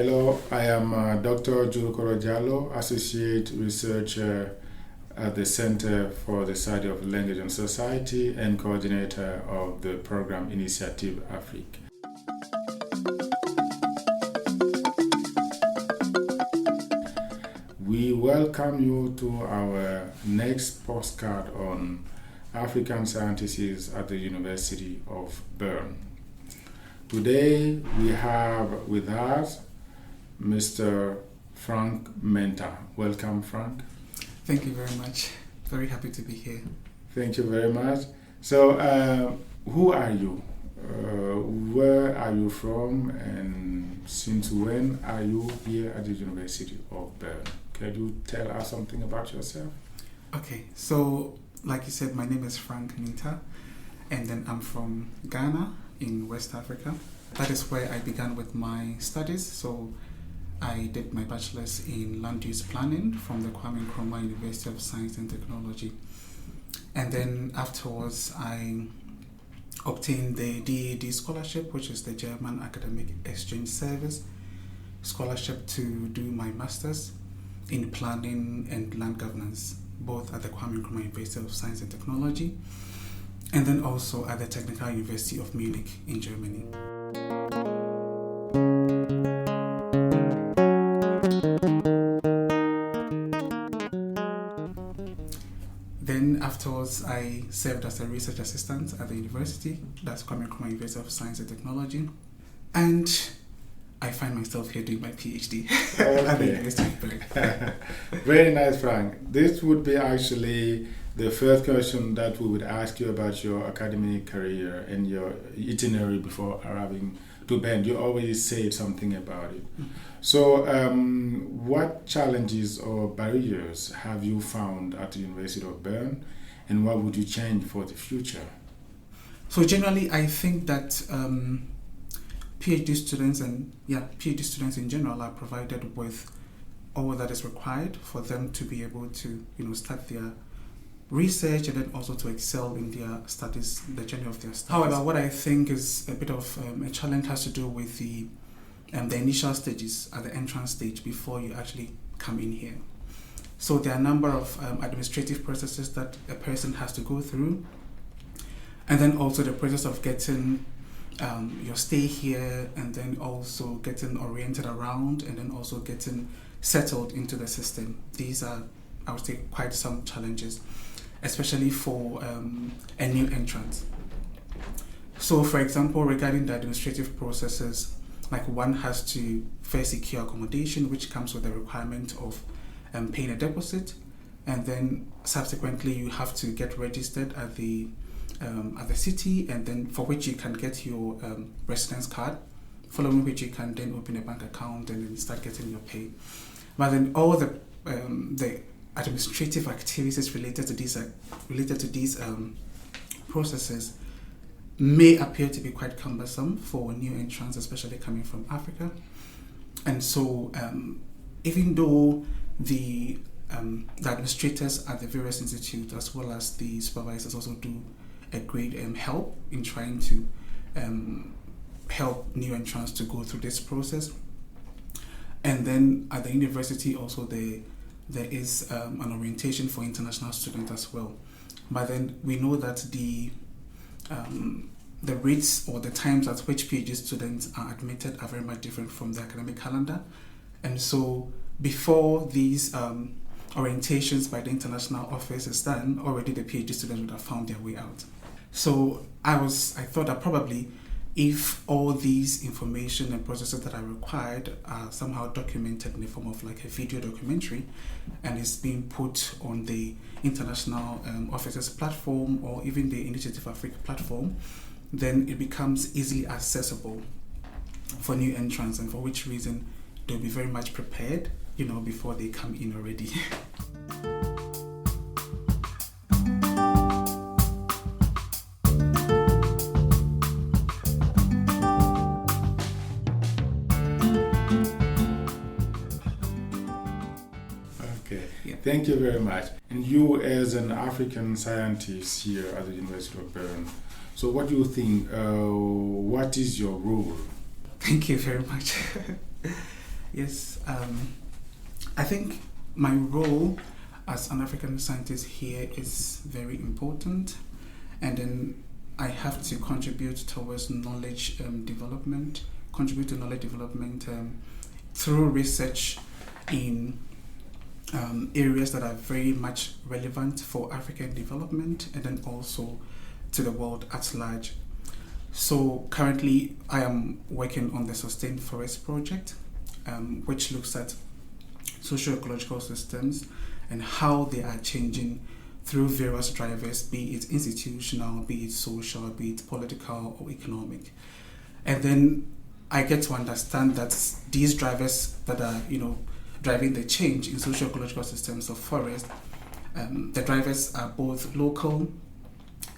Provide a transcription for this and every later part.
Hello, I am Dr. Djouroukoro Diallo, Associate Researcher at the Center for the Study of Language and Society and Coordinator of the program Initiative Afrique. We welcome you to our next postcard on African scientists at the University of Bern. Today we have with us Mr. Frank Mintah. Welcome, Frank. Thank you very much. Very happy to be here. Thank you very much. So, who are you? Where are you from? And since when are you here at the University of Bern? Can you tell us something about yourself? Okay, so like you said, my name is Frank Mintah, and then I'm from Ghana in West Africa. That is where I began with my studies. So I did my bachelor's in land use planning from the Kwame Nkrumah University of Science and Technology. And then afterwards, I obtained the DAD scholarship, which is the German Academic Exchange Service scholarship to do my master's in planning and land governance, both at the Kwame Nkrumah University of Science and Technology, and then also at the Technical University of Munich in Germany. Then afterwards, I served as a research assistant at the university, that's Kwame Nkrumah University of Science and Technology, and I find myself here doing my PhD at the University of Bern. Very nice, Frank. This would be actually the first question that we would ask you about your academic career and your itinerary before arriving to Bern. You always say something about it. Mm-hmm. So, what challenges or barriers have you found at the University of Bern, and what would you change for the future? So generally, I think that PhD students in general are provided with all that is required for them to be able to, start their research and then also to excel in their studies, the journey of their studies. However, what I think is a bit of a challenge has to do with the initial stages at the entrance stage before you actually come in here. So there are a number of administrative processes that a person has to go through, and then also the process of getting your stay here, and then also getting oriented around, and then also getting settled into the system. These are, I would say, quite some challenges, especially for a new entrant. So, for example, regarding the administrative processes, like one has to first secure accommodation, which comes with the requirement of paying a deposit, and then subsequently you have to get registered at the city, and then for which you can get your residence card, following which you can then open a bank account and then start getting your pay. But then all the administrative activities related to these processes may appear to be quite cumbersome for new entrants, especially coming from Africa. And so even though the administrators at the various institutes as well as the supervisors also do a great help in trying to help new entrants to go through this process. And then at the university also there is an orientation for international students as well. But then we know that the rates or the times at which PhD students are admitted are very much different from the academic calendar. And so before these orientations by the international office is done, already the PhD students would have found their way out. So I thought that probably if all these information and processes that are required are somehow documented in the form of like a video documentary and is being put on the international offices platform or even the Initiative Afrique platform, then it becomes easily accessible for new entrants, and for which reason they'll be very much prepared, before they come in already. Thank you very much. And you as an African scientist here at the University of Bern, so what do you think, what is your role? Thank you very much. Yes, I think my role as an African scientist here is very important, and then I have to contribute towards knowledge development, through research in areas that are very much relevant for African development, and then also to the world at large. So currently I am working on the Sustained Forest Project, which looks at socio-ecological systems and how they are changing through various drivers, be it institutional, be it social, be it political or economic. And then I get to understand that these drivers that are, driving the change in socio-ecological systems of forest, the drivers are both local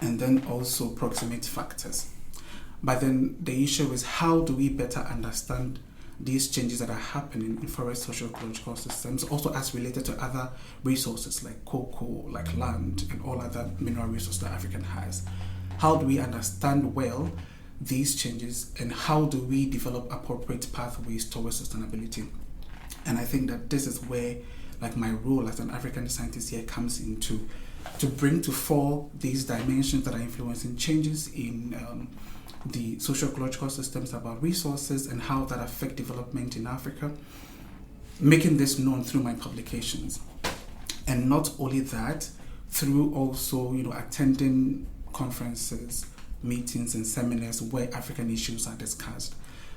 and then also proximate factors. But then the issue is, how do we better understand these changes that are happening in forest socio-ecological systems, also as related to other resources like cocoa, like land, and all other mineral resources that Africa has? How do we understand well these changes, and how do we develop appropriate pathways towards sustainability? And I think that this is where, like, my role as an African scientist here comes into, to bring to fore these dimensions that are influencing changes in the socio-ecological systems about resources and how that affect development in Africa, making this known through my publications. And not only that, through also, attending conferences, meetings and seminars where African issues are discussed,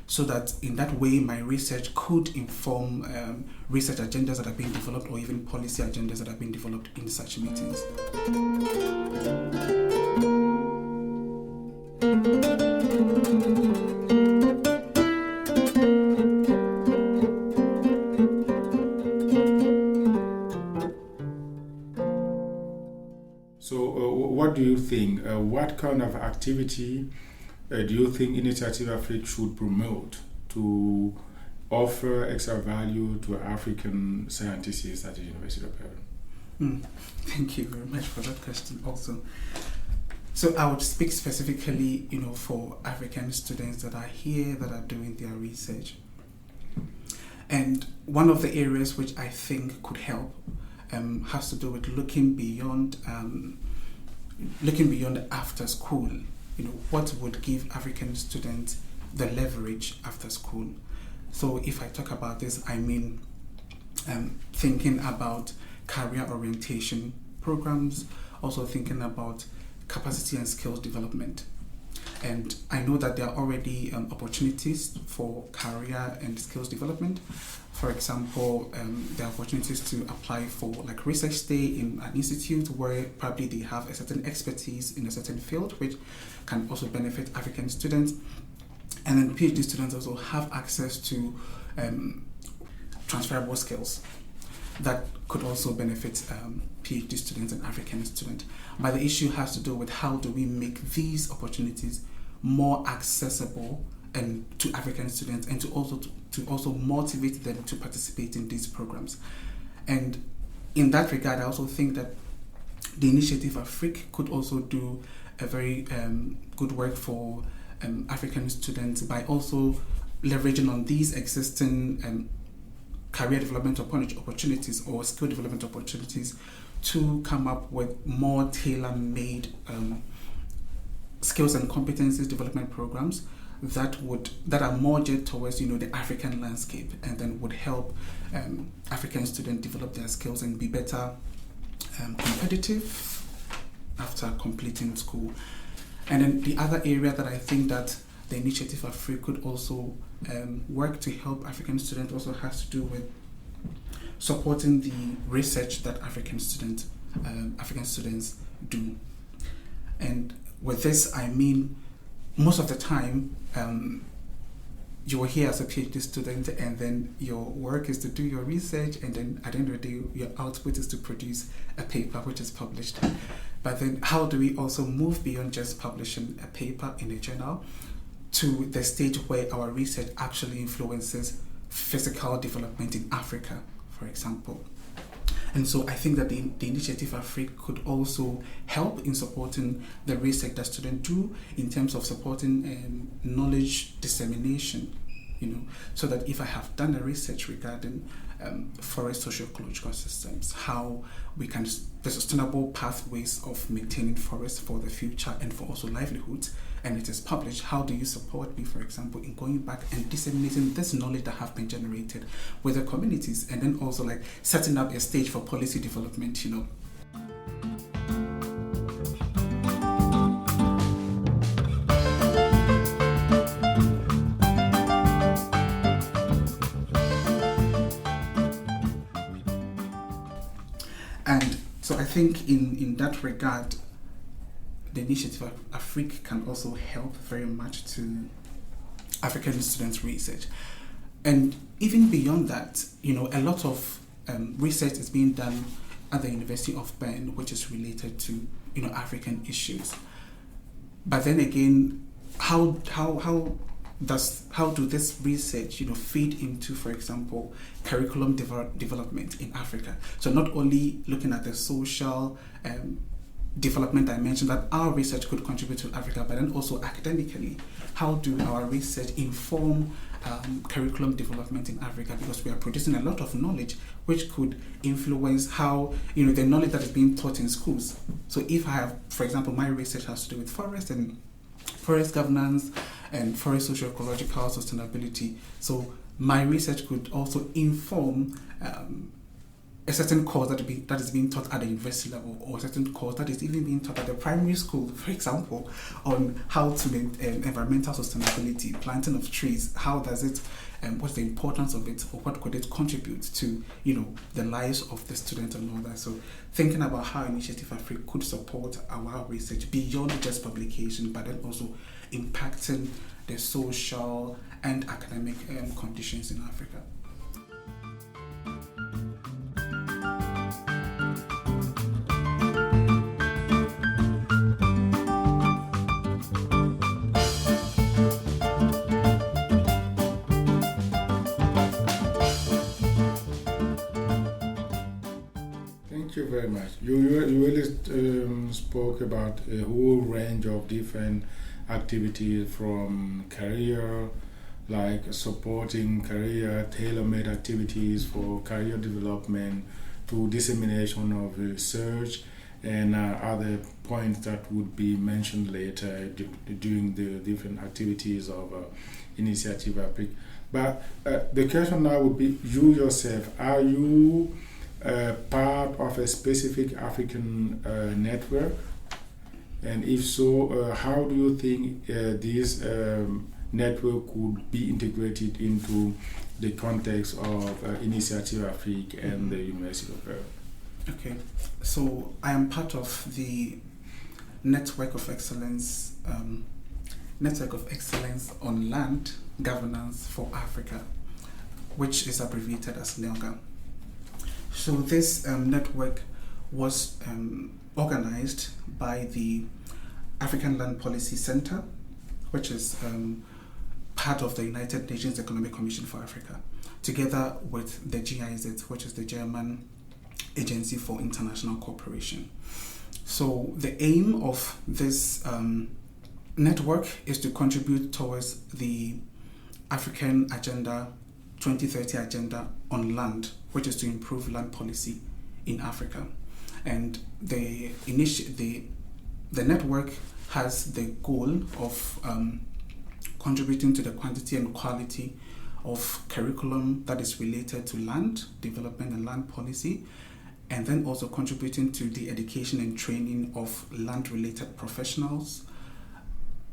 so that in that way my research could inform research agendas that are being developed, or even policy agendas that are being developed in such meetings. So what do you think? What kind of activity do you think Initiative Afrique should promote to offer extra value to African scientists at the University of Bern? Thank you very much for that question also. So I would speak specifically, for African students that are here, that are doing their research. And one of the areas which I think could help has to do with looking beyond after school. What would give African students the leverage after school? So if I talk about this, I mean thinking about career orientation programs, also thinking about capacity and skills development. And I know that there are already opportunities for career and skills development. For example, there are opportunities to apply for like research stay in an institute where probably they have a certain expertise in a certain field, which can also benefit African students. And then PhD students also have access to transferable skills that could also benefit PhD students and African students. But the issue has to do with how do we make these opportunities more accessible and to African students, and to also motivate them to participate in these programs. And in that regard, I also think that the Initiative Afrique could also do a very good work for African students by also leveraging on these existing career development opportunities or skill development opportunities to come up with more tailor-made skills and competencies development programs that are more geared towards the African landscape, and then would help African students develop their skills and be better competitive after completing school. And then the other area that I think that the Initiative Afrique could also work to help African students also has to do with supporting the research that African students do. And with this, I mean, most of the time, you are here as a PhD student, and then your work is to do your research, and then at the end of the day, your output is to produce a paper which is published. But then how do we also move beyond just publishing a paper in a journal to the stage where our research actually influences physical development in Africa, for example? And so I think that the Initiative Afrique could also help in supporting the research that students do in terms of supporting knowledge dissemination so that if I have done a research regarding forest socio-ecological systems, how we can, the sustainable pathways of maintaining forests for the future and for also livelihoods, and it is published, how do you support me, for example, in going back and disseminating this knowledge that have been generated with the communities, and then also like setting up a stage for policy development, And so I think in that regard, the Initiative Afrique can also help very much to African students' research. And even beyond that, a lot of research is being done at the University of Bern, which is related to, African issues. But then again, how do this research, feed into, for example, curriculum development in Africa? So not only looking at the social development dimension that our research could contribute to Africa, but then also academically, how do our research inform curriculum development in Africa? Because we are producing a lot of knowledge which could influence how, the knowledge that is being taught in schools. So if I have, for example, my research has to do with forest and forest governance and forest socio-ecological sustainability. So my research could also inform a certain course that is being taught at the university level, or a certain course that is even being taught at the primary school, for example, on how to maintain environmental sustainability, planting of trees, how does it, what's the importance of it, or what could it contribute to, the lives of the students and all that. So thinking about how Initiative Afrique could support our research beyond just publication, but then also impacting the social and academic conditions in Africa. Thank you very much. You really spoke about a whole range of different activities, from career, like supporting career, tailor-made activities for career development, to dissemination of research, and other points that would be mentioned later during the different activities of Initiative Afrique. But the question now would be, you yourself, are you part of a specific African network? And if so, how do you think this network could be integrated into the context of Initiative Afrique and the University of Bern? Okay, so I am part of the Network of Excellence on Land Governance for Africa, which is abbreviated as NELGA. So this network was organized by the African Land Policy Center, which is part of the United Nations Economic Commission for Africa, together with the GIZ, which is the German Agency for International Cooperation. So the aim of this network is to contribute towards the African Agenda 2030 Agenda on Land, which is to improve land policy in Africa. And the network has the goal of contributing to the quantity and quality of curriculum that is related to land development and land policy, and then also contributing to the education and training of land-related professionals,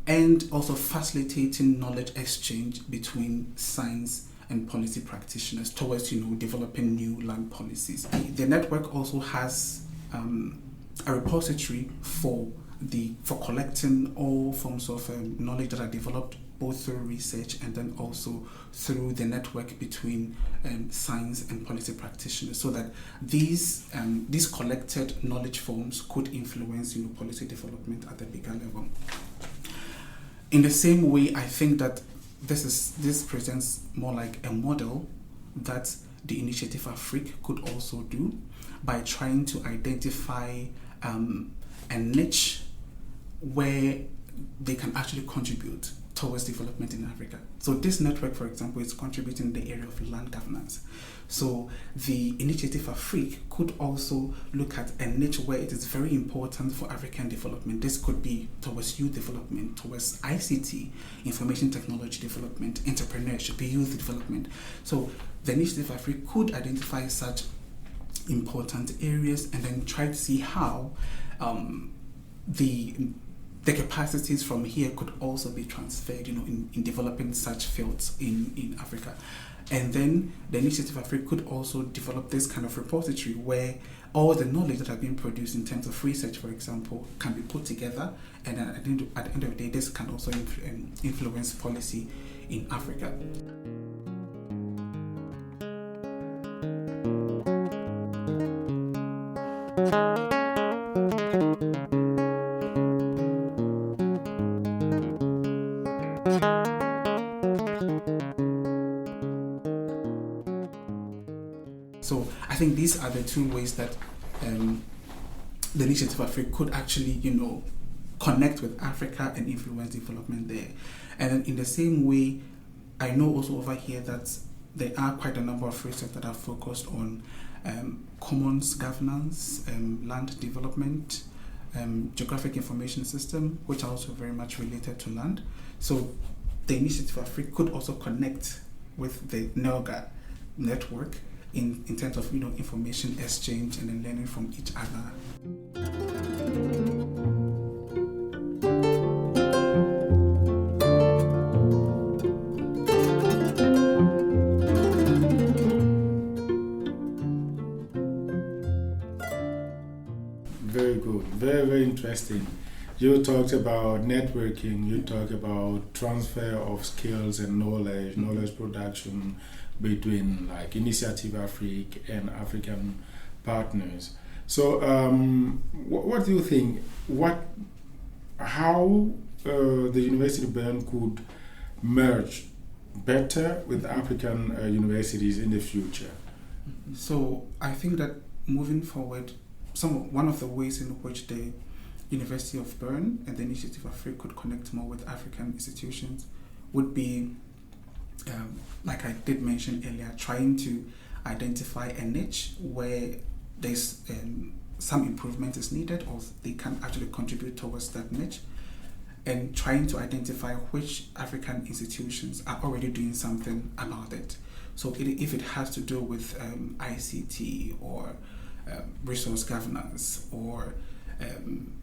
and also facilitating knowledge exchange between science and policy practitioners towards developing new land policies. The network also has a repository for collecting all forms of knowledge that are developed both through research and then also through the network between science and policy practitioners, so that these collected knowledge forms could influence policy development at the bigger level. In the same way, I think that this presents more like a model that the Initiative Afrique could also do by trying to identify a niche where they can actually contribute towards development in Africa. So this network, for example, is contributing in the area of land governance. So the Initiative Afrique could also look at a niche where it is very important for African development. This could be towards youth development, towards ICT, information technology development, entrepreneurship, youth development. So the Initiative Afrique could identify such important areas and then try to see how the capacities from here could also be transferred, in developing such fields in Africa. And then the Initiative Afrique could also develop this kind of repository where all the knowledge that have been produced in terms of research, for example, can be put together, and at the end of the day, this can also influence policy in Africa. So I think these are the two ways that the Initiative Afrique could actually, connect with Africa and influence development there. And in the same way, I know also over here that there are quite a number of research that are focused on commons governance, land development, geographic information system, which are also very much related to land. So the Initiative Afrique could also connect with the NELGA network in terms of information exchange and then learning from each other. Very good, very, very interesting. You talked about networking, you talked about transfer of skills and knowledge production between like Initiative Afrique and African partners. So what do you think? How the University of Bern could merge better with African universities in the future? So I think that moving forward, one of the ways in which the University of Bern and the Initiative Afrique could connect more with African institutions would be, like I did mention earlier, trying to identify a niche where there's some improvement is needed, or they can actually contribute towards that niche, and trying to identify which African institutions are already doing something about it. So if it has to do with ICT or resource governance or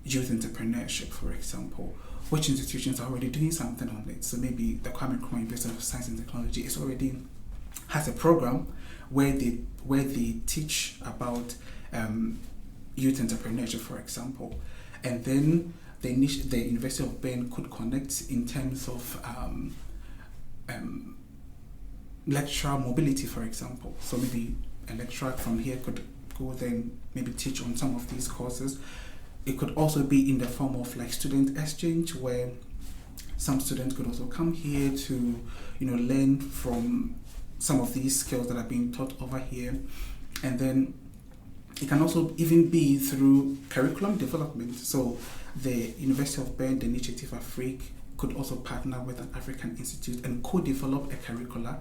youth entrepreneurship, for example, which institutions are already doing something on it. So maybe the Kwame Nkrumah University of Science and Technology has a program where they teach about youth entrepreneurship, for example, and then the University of Bern could connect in terms of lecturer mobility, for example. So maybe a lecturer from here could go then maybe teach on some of these courses. It could also be in the form of like student exchange, where some students could also come here to learn from some of these skills that are being taught over here. And then it can also even be through curriculum development. So the University of Bern, the Initiative Afrique, could also partner with an African institute and co-develop a curricula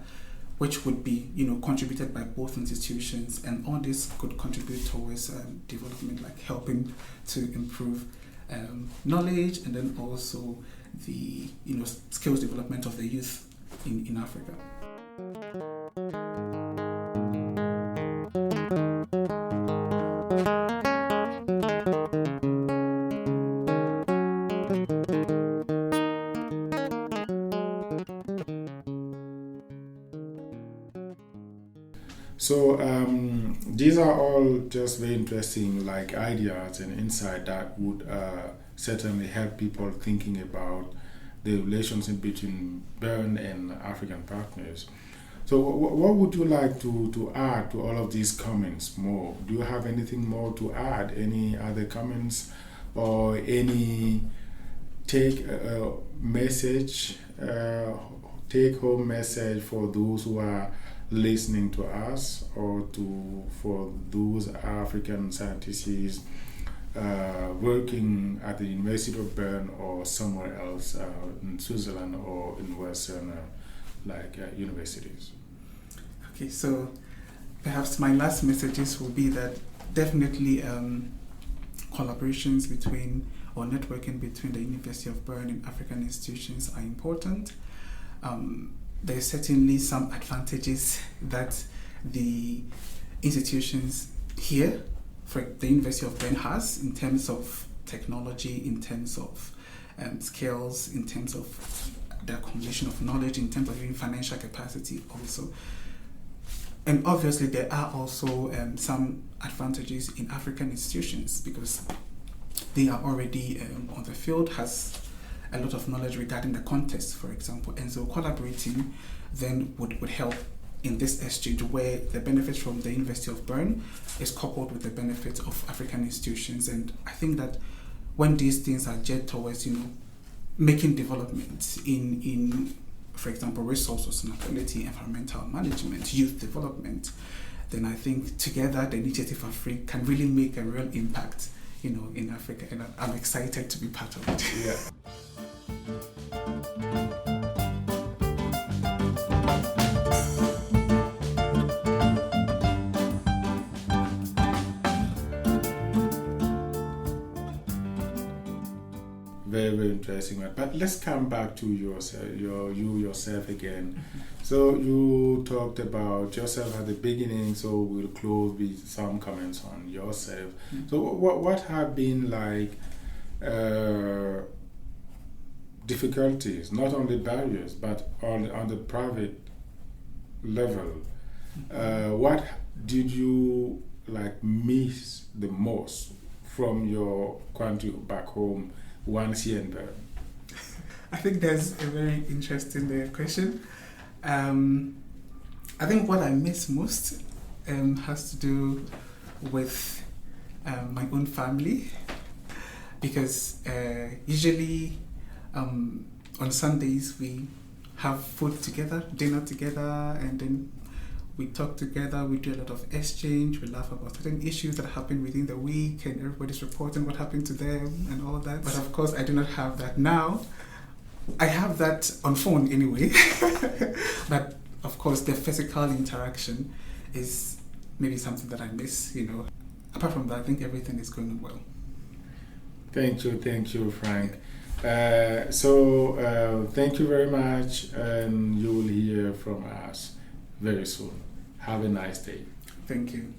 which would be contributed by both institutions, and all this could contribute towards development, like helping to improve knowledge, and then also the skills development of the youth in Africa. So these are all just very interesting ideas and insight that would certainly help people thinking about the relationship between Bern and African partners. So what would you like to add to all of these comments more? Do you have anything more to add? Any other comments or any take-home message for those who are listening to us, or for those African scientists working at the University of Bern or somewhere else in Switzerland or in Western universities? Okay, so perhaps my last messages will be that definitely collaborations between or networking between the University of Bern and African institutions are important. There's certainly some advantages that the institutions here, for the University of Bern, has in terms of technology, in terms of skills, in terms of the accumulation of knowledge, in terms of even financial capacity also. And obviously there are also some advantages in African institutions because they are already on the field, has a lot of knowledge regarding the context, for example. And so collaborating then would help in this exchange where the benefits from the University of Bern is coupled with the benefits of African institutions. And I think that when these things are geared towards, making development in for example, resource sustainability, environmental management, youth development, then I think together the Initiative Afrique can really make a real impact, in Africa, and I'm excited to be part of it. Yeah. Very, very interesting. But let's come back to yourself again. Mm-hmm. So you talked about yourself at the beginning, so we'll close with some comments on yourself. Mm-hmm. So what have been difficulties, not only barriers, but on the private level? What did you miss the most from your country back home once here in Bern? I think that's a very interesting question. I think what I miss most has to do with my own family, because usually on Sundays we have food together, dinner together, and then we talk together, we do a lot of exchange, we laugh about certain issues that happen within the week, and everybody's reporting what happened to them and all that. But of course, I do not have that now. I have that on phone anyway. But of course, the physical interaction is maybe something that I miss, Apart from that, I think everything is going well. Thank you, Frank. So thank you very much, and you will hear from us very soon. Have a nice day. Thank you.